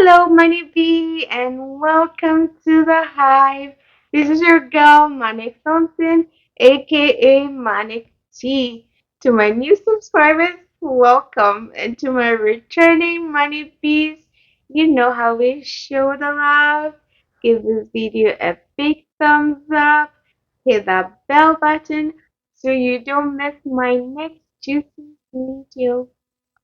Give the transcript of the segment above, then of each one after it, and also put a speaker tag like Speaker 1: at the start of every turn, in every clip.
Speaker 1: Hello, Mannie B, and welcome to the Hive. This is your girl, Manic Thompson, aka Manic T. To my new subscribers, welcome, and to my returning Money Bees, you know how we show the love. Give this video a big thumbs up, hit that bell button so you don't miss my next juicy video.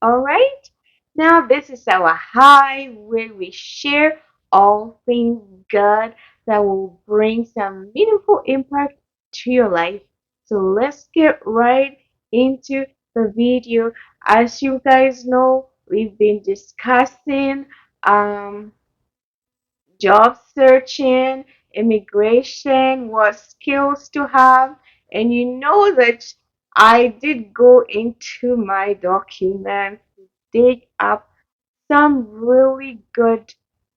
Speaker 1: Alright? Now, this is our high where we share all things good that will bring some meaningful impact to your life. So, let's get right into the video. As you guys know, we've been discussing um, job searching, immigration, what skills to have. And you know that I did go into my documents to dig up some really good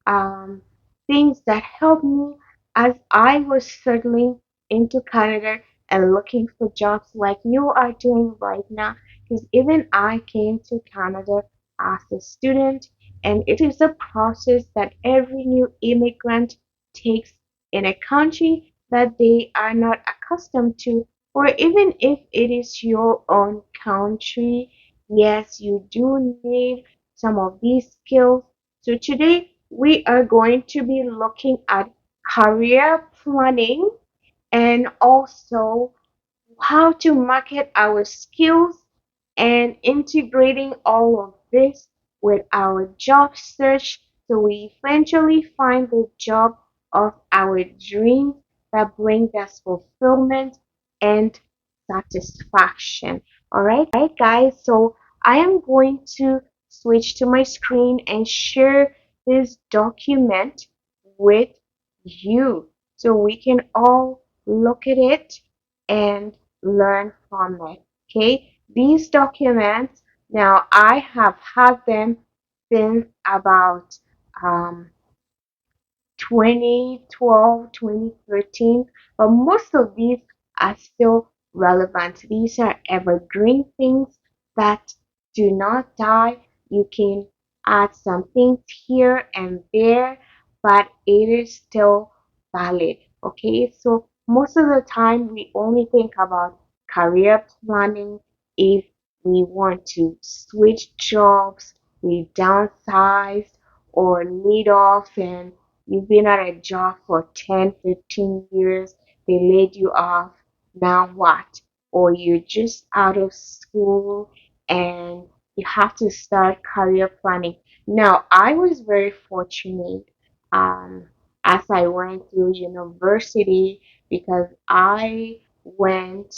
Speaker 1: um, things that helped me as I was settling into Canada and looking for jobs like you are doing right now. Because even I came to Canada as a student, and it is a process that every new immigrant takes in a country that they are not accustomed to, or even if it is your own country. Yes, you do need some of these skills. So today we are going to be looking at career planning and also how to market our skills and integrating all of this with our job search so we eventually find the job of our dreams that brings us fulfillment and satisfaction. All right, guys. So I am going to switch to my screen and share this document with you so we can all look at it and learn from it. Okay, these documents now I have had them since about um, 2012, 2013, but most of these are still relevant. These are evergreen things that do not die. You can add some things here and there, but it is still valid. Okay, so most of the time we only think about career planning if we want to switch jobs, we downsize, or laid off and you've been at a job for 10, 15 years, they laid you off, now what? Or you're just out of school and you have to start career planning. Now, I was very fortunate as I went through university because I went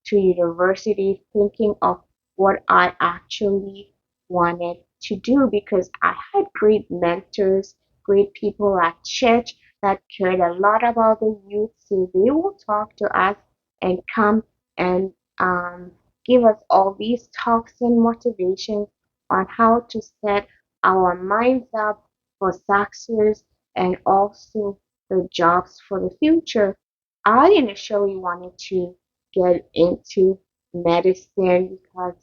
Speaker 1: to university thinking of what I actually wanted to do because I had great mentors, great people at church that cared a lot about the youth. So they will talk to us and come and give us all these talks and motivations on how to set our minds up for success and also the jobs for the future. I initially wanted to get into medicine because,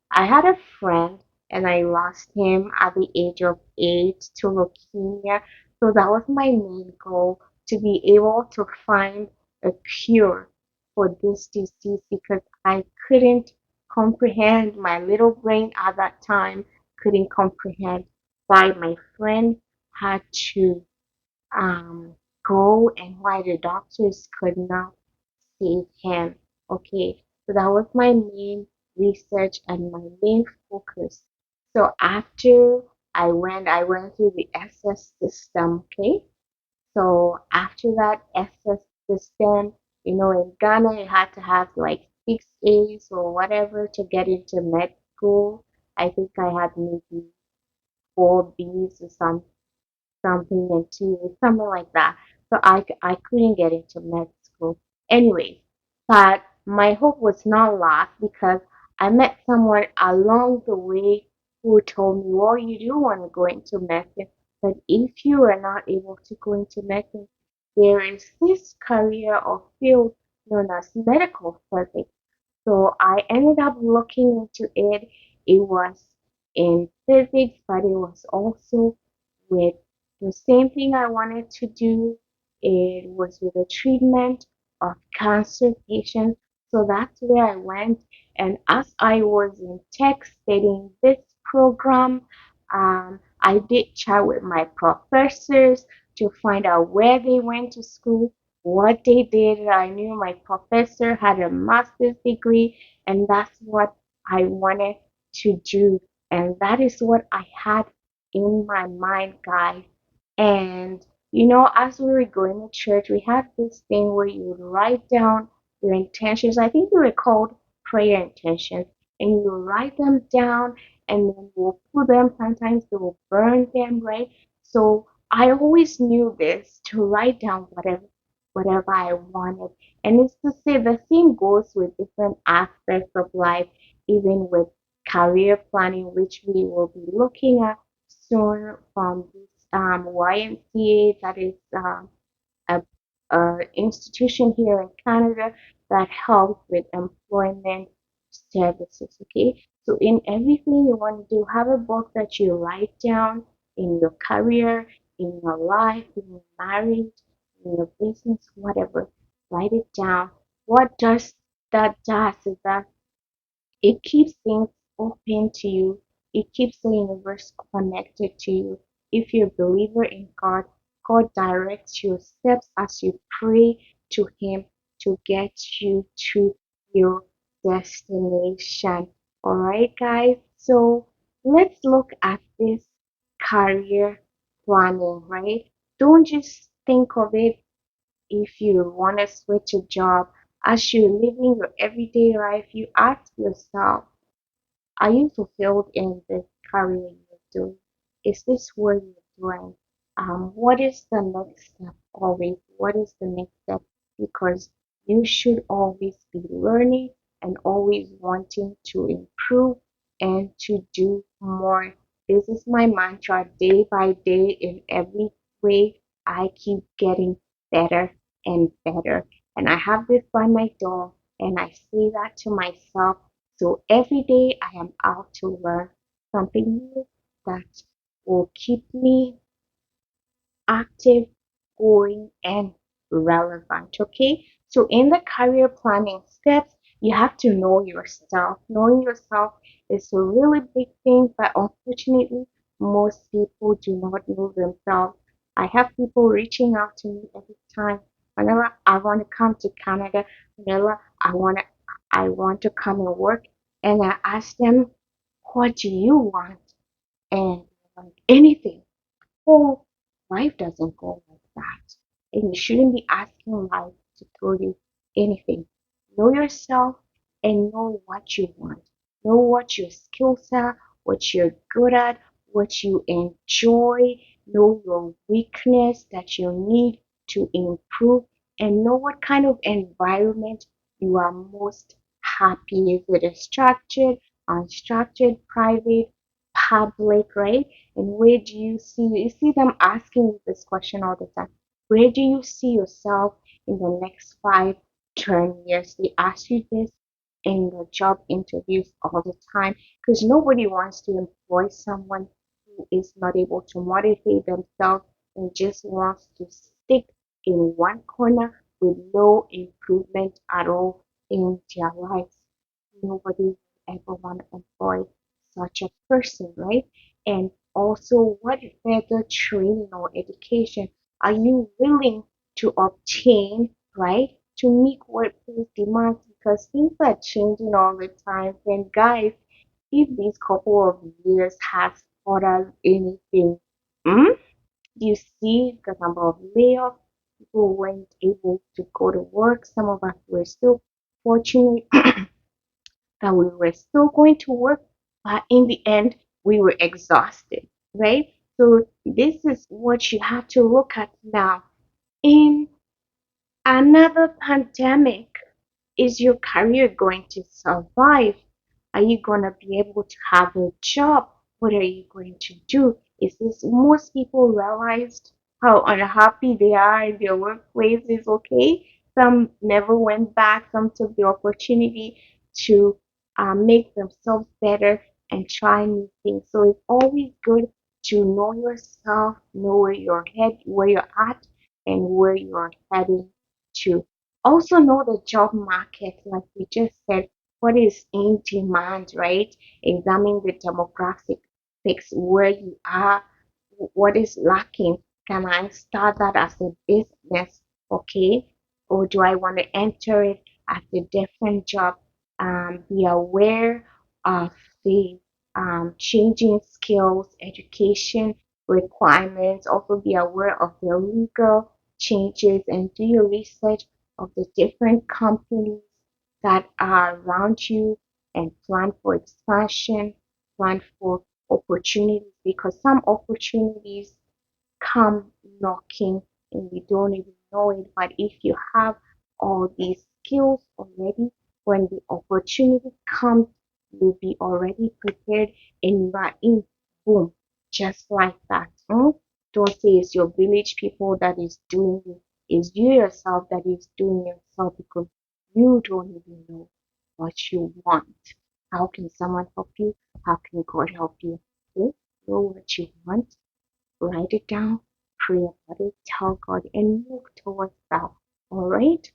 Speaker 1: I had a friend and I lost him at the age of 8 to leukemia. So that was my main goal to be able to find a cure for this disease because I couldn't comprehend, my little brain at that time couldn't comprehend why my friend had to um, go and why the doctors could not save him. Okay, so that was my main research and my main focus. So after I went through the SS system. Okay, so after that SS system, in Ghana you had to have like 6 A's or whatever to get into med school. I think I had maybe 4 B's or something and two, something like that. So I couldn't get into med school. Anyway, but my hope was not lost because I met someone along the way who told me, well, you do want to go into medicine, but if you are not able to go into medicine, there is this career or field known as medical physics. So I ended up looking into it. It was in physics, but it was also with the same thing I wanted to do. It was with the treatment of cancer patients. So that's where I went. And as I was in tech studying this program, I did chat with my professors to find out where they went to school, what they did. I knew my professor had a master's degree, and that's what I wanted to do. And that is what I had in my mind, guys. And as we were going to church, we had this thing where you would write down your intentions. I think they were called prayer intentions, and you write them down, and then we'll put them. Sometimes they will burn them, right? So I always knew this to write down whatever I wanted. And it's to say the same goes with different aspects of life, even with career planning, which we will be looking at soon from this YMCA, that is a, a institution here in Canada that helps with employment services. Okay, so in everything you want to do, have a book that you write down in your career, in your life, in your marriage, in your business, whatever. Write it down. What does that does is that it keeps things open to you. It keeps the universe connected to you. If you're a believer in God, God directs your steps as you pray to Him to get you to your destination. Alright, guys? So let's look at this career planning, right? Don't just think of it if you want to switch a job. As you're living your everyday life, you ask yourself, are you fulfilled in the career you're doing? Is this what you're doing? What is the next step always? What is the next step? Because you should always be learning and always wanting to improve and to do more. This is my mantra day by day in every way. I keep getting better and better. And I have this by my door and I say that to myself, so every day I am out to learn something new that will keep me active, going, and relevant. Okay, so in the career planning steps, you have to know yourself. Knowing yourself is a really big thing, but unfortunately, most people do not know themselves. I have people reaching out to me every time. Whenever I want to come to Canada, whenever I want to come and work, and I ask them, what do you want? And like anything. Oh, life doesn't go like that. And you shouldn't be asking life to throw you anything. Know yourself and know what you want. Know what your skills are, what you're good at, what you enjoy. Know your weakness that you need to improve, and know what kind of environment you are most happy. Is it a structured, unstructured, private, public, right? And where do you see them asking you this question all the time? Where do you see yourself in the next 5, 10 years? They ask you this in the job interviews all the time because nobody wants to employ someone who is not able to motivate themselves and just wants to stick in one corner with no improvement at all in their lives. Nobody would ever want to employ such a person, right? And also, what further training or education are you willing to obtain, right, to meet workplace demands? Because things are changing all the time. And guys, if these couple of years has taught us anything, hmm, do you see the number of layoffs? People weren't able to go to work. Some of us were still fortunate that we were still going to work, but in the end, we were exhausted, right? So this is what you have to look at now. In another pandemic, is your career going to survive? Are you going to be able to have a job? What are you going to do? Is this most people realized how unhappy they are in their workplaces? Okay, some never went back, some took the opportunity to make themselves better and try new things. So it's always good to know yourself, know where you're at, and where you're heading to. Also know the job market, like we just said, what is in demand, right? Examine the demographics, where you are, what is lacking. Can I start that as a business? Okay. Or do I want to enter it as a different job? Be aware of the changing skills, education requirements. Also be aware of the legal changes and do your research of the different companies that are around you and plan for expansion, plan for opportunities because some opportunities come knocking and you don't even know it. But if you have all these skills already, when the opportunity comes, you'll be already prepared and you are in. Boom, just like that. Don't say it's your village people that is doing it. It's you yourself that is doing yourself because you don't even know what you want. How can someone help you? How can God help you? Okay? Know what you want, write it down, pray about it, tell God, and move towards that. All right.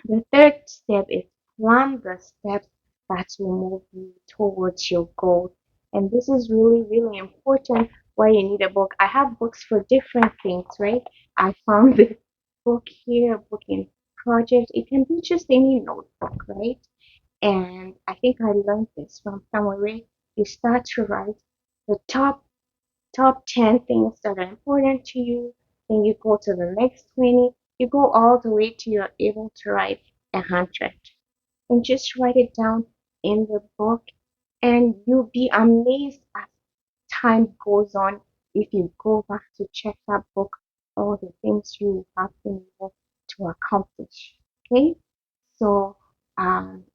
Speaker 1: The third step is plan the steps that will move you towards your goal. And this is really, really important why you need a book. I have books for different things, right? I found this book here, a book in project. It can be just any notebook, right? And I think I learned this from somewhere where you start to write the top 10 things that are important to you, then you go to the next 20, you go all the way to you're able to write 100. And just write it down in the book, and you'll be amazed as time goes on if you go back to check that book, all the things you have been able to accomplish. Okay? So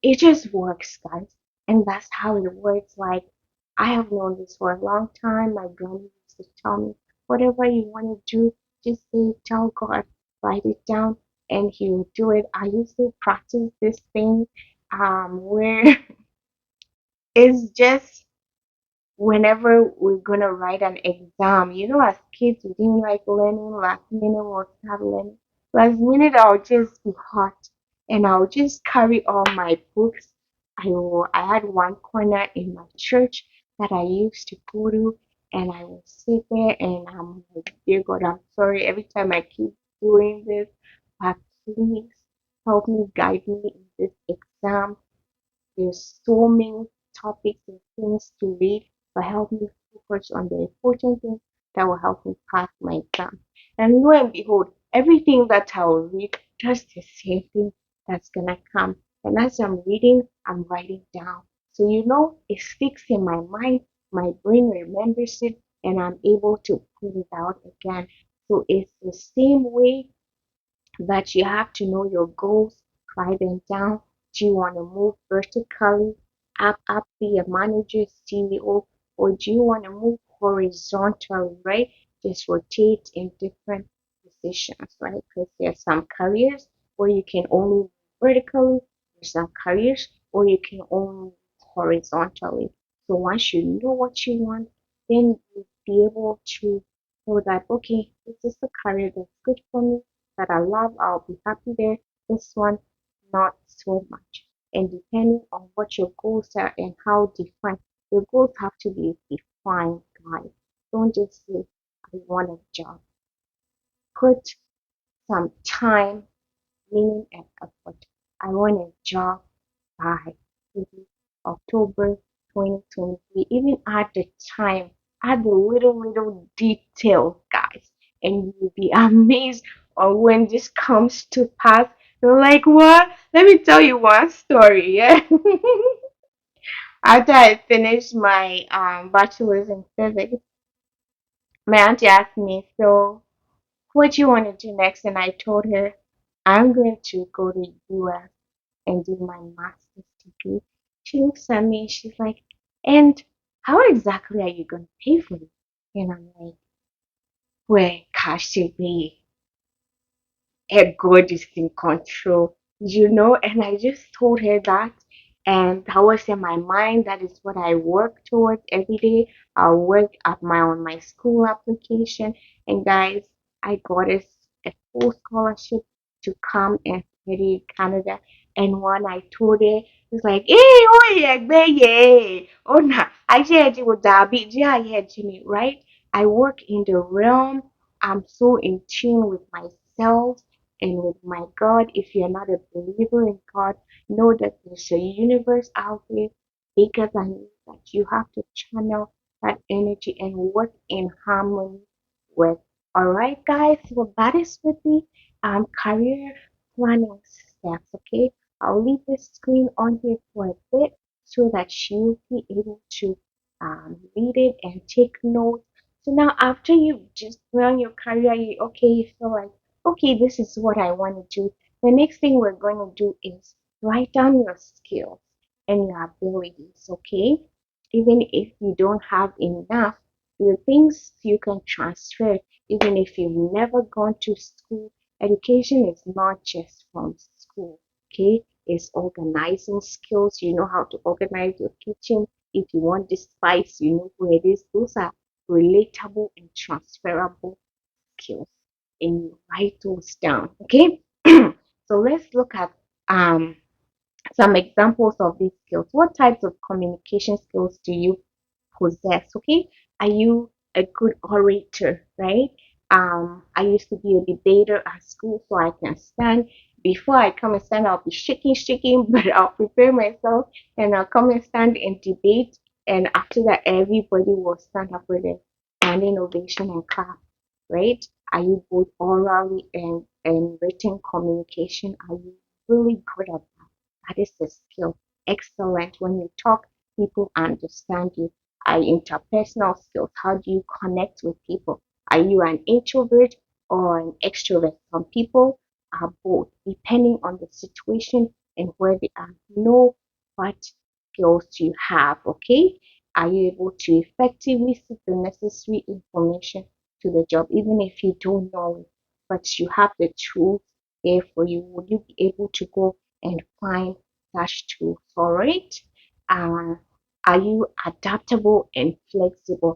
Speaker 1: it just works, guys. And that's how it works. Like I have known this for a long time. My granny used to tell me, whatever you want to do, just say, tell God, write it down, and He will do it. I used to practice this thing where it's just whenever we're gonna write an exam, as kids, we didn't like learning. Last minute, we'll start learning. Last minute, I'll just be hot, and I'll just carry all my books. I had one corner in my church that I used to go to, and I would sit there, and I'm like, dear God, I'm sorry every time I keep doing this, but please help me, guide me in this exam. There's so many topics and things to read, but help me focus on the important things that will help me pass my exam. And lo and behold, everything that I will read, just the same thing that's gonna come. And as I'm reading, I'm writing down. So it sticks in my mind, my brain remembers it, and I'm able to pull it out again. So it's the same way that you have to know your goals, write them down. Do you want to move vertically, up, be a manager, CEO, or do you want to move horizontally, right? Just rotate in different positions, right? Because there's some careers where you can only move vertically, there's some careers where you can only move horizontally. So once you know what you want, then you'll be able to know that, okay, this is the career that's good for me that I love, I'll be happy there. This one, not so much. And depending on what your goals are and how defined, your goals have to be defined, guys. Don't just say, I want a job. Put some time, meaning, and effort. I want a job by maybe October 2023. Even add the time, add the little details, guys, and you'll be amazed on when this comes to pass. You're like, what? Let me tell you one story. Yeah. After I finished my bachelor's in physics, my auntie asked me, so what do you want to do next? And I told her, I'm going to go to US and do my master's degree. She looks at me and she's like, and how exactly are you going to pay for it? And I'm like, well, cash be, God is in control, And I just told her that. and that was in my mind. That is what I work towards every day. I work at my on my school application, and guys, I got a full scholarship to come and study in Canada. And when I told her, it's like, hey, oh yeah, yeah, oh nah, I said you would be, yeah, yeah, Jimmy, right? I work in the realm. I'm so in tune with myself and with my God. If you're not a believer in God, know that there's a universe out there bigger than you, that you have to channel that energy and work in harmony with. All right, guys, so that is with the career planning steps. Okay, I'll leave the screen on here for a bit so that you'll be able to read it and take notes. So now, after you just run your career, okay, you feel like, okay, this is what I want to do. The next thing we're going to do is write down your skills and your abilities, okay? Even if you don't have enough, the things you can transfer, even if you've never gone to school. Education is not just from school, okay? It's organizing skills. You know how to organize your kitchen. If you want the spice, you know where it is. Those are relatable and transferable skills. And you write those down, okay? So let's look at um some examples of these skills. What types of communication skills do you possess? Okay, are you a good orator, right? I used to be a debater at school, so I can stand. Before I come and stand, I'll be shaking, but I'll prepare myself and I'll come and stand and debate. And after that, everybody will stand up with a standing ovation and clap, right? Are you both orally and written communication? Are you really good at that? That is a skill. Excellent. When you talk, people understand you. Are interpersonal skills? How do you connect with people? Are you an introvert or an extrovert? Some people are both, depending on the situation and where they are. Know what skills you have, okay? Are you able to effectively seek the necessary information to the job, even if you don't know it, but you have the tools there for you? Would you be able to go and find such tools? All right. Uh, are you adaptable and flexible?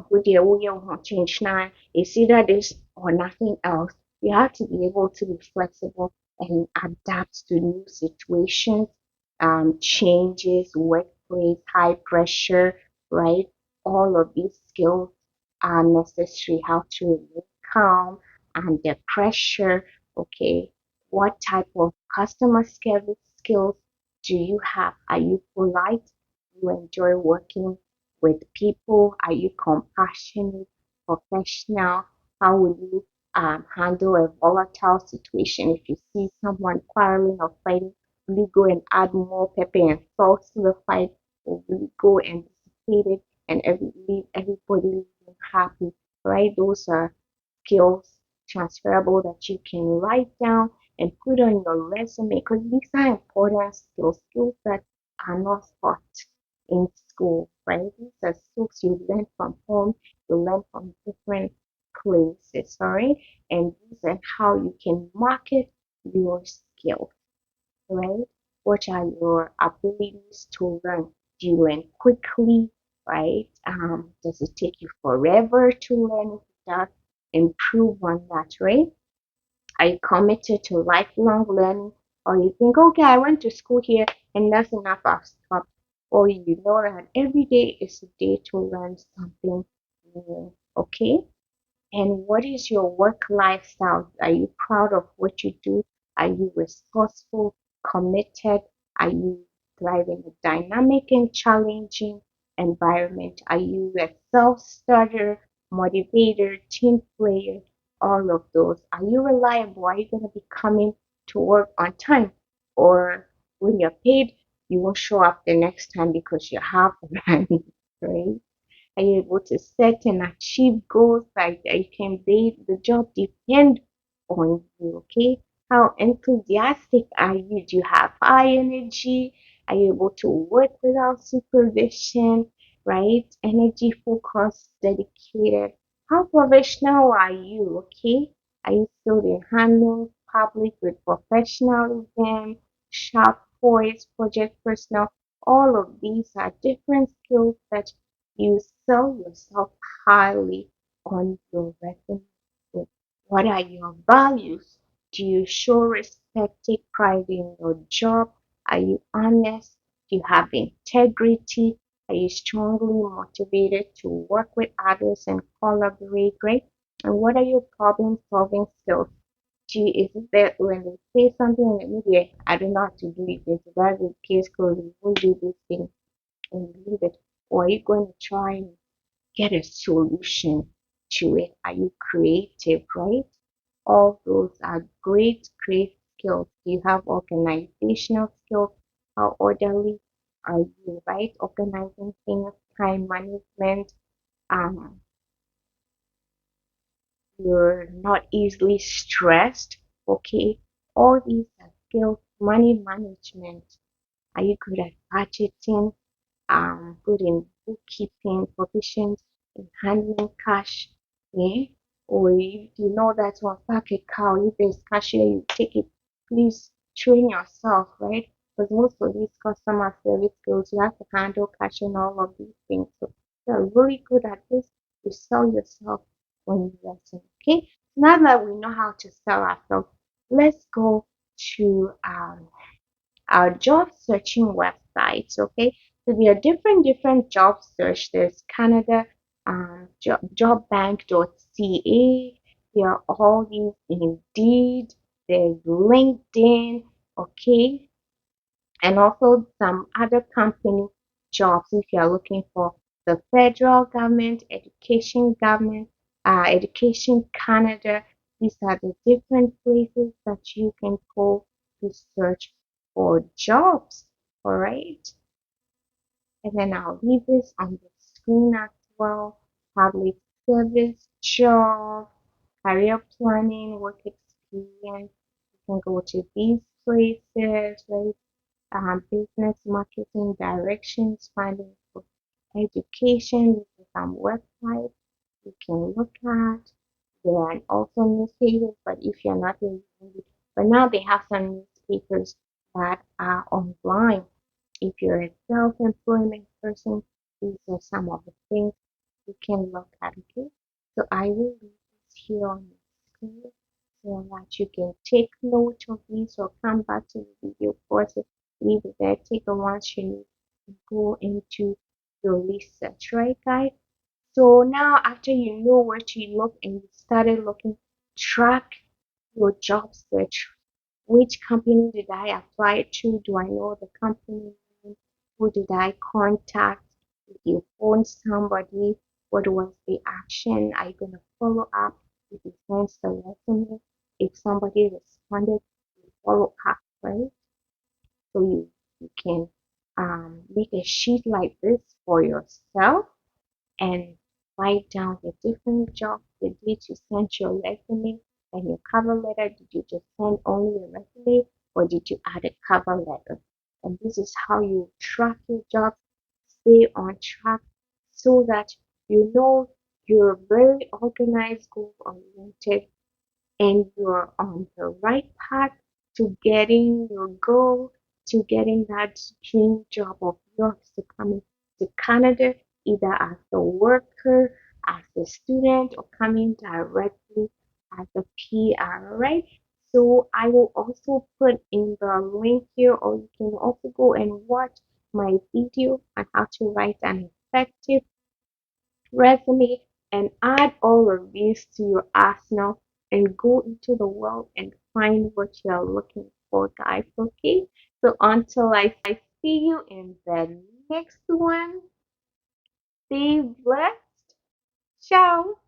Speaker 1: With your will change now, it's either this or nothing else. You have to be able to be flexible and adapt to new situations, changes, workplace, high pressure, right? All of these skills are necessary. How to remain calm under pressure. Okay, what type of customer service skills do you have? Are you polite? Do you enjoy working with people? Are you compassionate, professional? How will you handle a volatile situation? If you see someone quarreling or fighting, will you go and add more pepper and salt to the fight, or will you go and dissipate it and leave everybody leaving happy? Right? Those are skills transferable that you can write down and put on your resume, because these are important skills that are not taught in school, right? These are skills you learn from home, you learn from different places, all right? And these are how you can market your skills, right? What are your abilities to learn? Do you learn quickly, right? Does it take you forever to learn that? Improve on that, right? Are you committed to lifelong learning? Or you think, okay, I went to school here and that's enough, I've stopped. Or you know that every day is a day to learn something new, okay? And what is your work lifestyle? Are you proud of what you do? Are you resourceful, committed? Are you thriving in a dynamic and challenging environment? Are you a self-starter, motivator, team player? All of those. Are you reliable? Are you going to be coming to work on time? Or when you're paid, you won't show up the next time because you have money, right? Are you able to set and achieve goals that you can base the job depend on you? Okay, how enthusiastic are you? Do you have high energy? Are you able to work without supervision? Right, energy focused, dedicated. How professional are you? Okay, are you still in handling public with professionalism, sharp poise, project personnel. All of these are different skills that you sell yourself highly on your resume with. What are your values? Do you show respect, take pride in your job? Are you honest? Do you have integrity? Are you strongly motivated to work with others and collaborate, right? And what are your problem solving skills? Is it that when they say something in the media, I don't know how to do it, it's that's the case closed, we won't do this thing and leave it. Or are you going to try and get a solution to it? Are you creative, right? All those are great skills. Do you have organizational skills? How orderly are you, right? Organizing things, time management, um, you're not easily stressed, okay? All these are skills, money management. Are you good at budgeting? Good in bookkeeping, proficient in handling cash, yeah? Or if you know that to unpack a cow, if there's cashier, you take it. Please train yourself, right? Because most of these customer service skills, you have to handle cash and all of these things. So you're really good at this. You sell yourself when you listen. Okay. Now that we know how to sell ourselves, let's go to our job searching websites. Okay, so there are different job search. There's Canada, jobbank.ca. There are all these Indeed. There's LinkedIn. Okay, and also some other company jobs if you are looking for the federal government, education Canada. These are the different places that you can go to search for jobs. All right, and then I'll leave this on the screen as well. Public service job, career planning, work experience. You can go to these places, right? Business marketing directions, finding for education. This is some websites you can look at. There are also newspapers, but if you're not in, but now they have some newspapers that are online. If you're a self-employment person, these are some of the things you can look at. Okay, so I will leave this here on the screen so that you can take note of these or come back to the video course, leave it there, take a once you need to go into your research, right guys? So now after you know where to look and you started looking, track your job search. Which company did I apply to? Do I know the company name? Who did I contact? If you phone somebody, what was the action? Are you gonna follow up? If you send the resume, if somebody responded, you follow up, right? So you can make a sheet like this for yourself and write down the different jobs, the date you sent your resume and your cover letter. Did you just send only your resume or did you add a cover letter? And this is how you track your jobs, stay on track so that you know you're very organized, goal oriented, and you're on the right path to getting your goal, to getting that dream job of yours to come to Canada, either as a worker, as a student, or coming directly as a PR, right? So I will also put in the link here, or you can also go and watch my video on how to write an effective resume and add all of these to your arsenal and go into the world and find what you're looking for, guys. Okay, so until I see you in the next one, stay blessed. Ciao.